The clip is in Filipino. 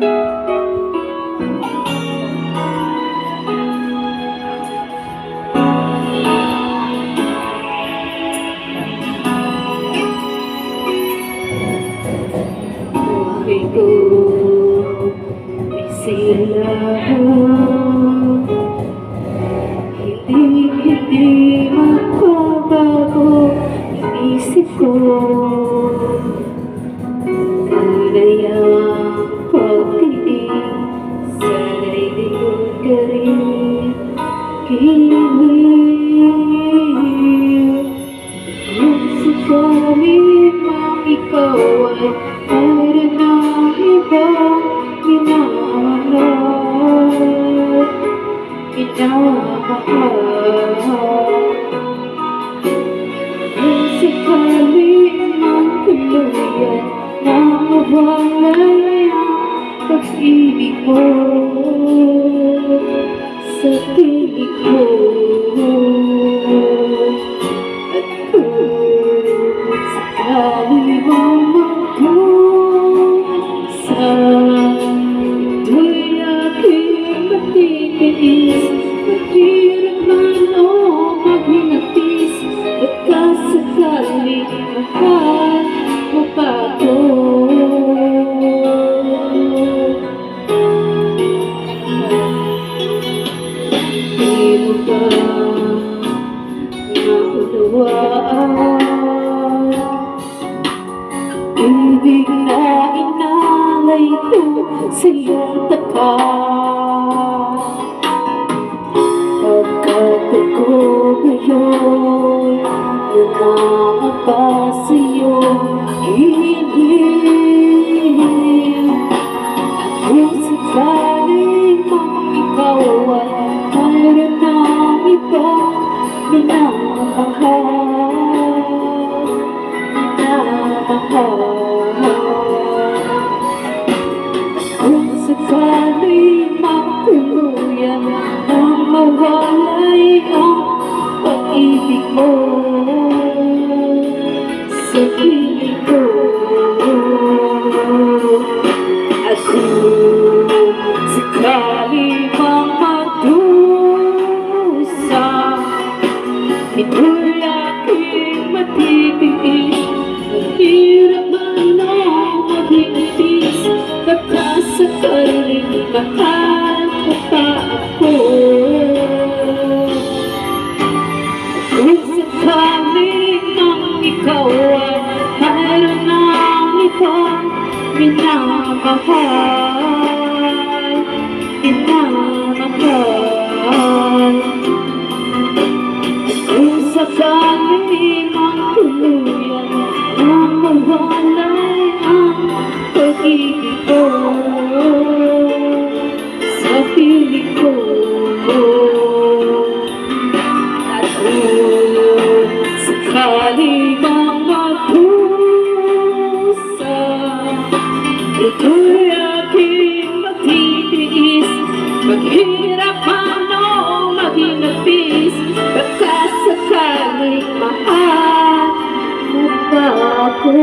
Buhay ko ay silahan, hindi magbabago ang isip ko. Tunay ang pagtitig sa daigdig ka rin kilig. Kung sakali mang ikaw ay mayroon ng ibang minamahal, kung sakali mang tuluyan na mawalay ang pag-ibig mo sa piling ko, at kung sakali mang magdusa, ito'y aking matitiis. Mahirap man o maghinapis, baka sakaling mahal mo pa ako. Di mo ba maunawaan ibig na inalay ko sa iyong tapat? Pagkatag ko ngayon, lumamaba sa iyong hihing. Kung sakaling mang ikaw ay mayroon ng ibang minamahal, kung sakaling mang tuluyan ang mawalay ang pag-ibig mo sa piling ko, at kung sakaling mang magdusa, ito'y aking matitiis. Mahirap man o maghinapis, baka sakaling mahal mo pa ako. Kung sakaling mang ikaw ay mayroon ng ibang minamahal, kung sakaling mang tuluyan na mawalay ang pag-ibig ko sa piling ko, at kung sakaling mang magdusa, ito'y aking matitiis. Maghirap man o maghinapis, baka sakaling mahal mo pa ako.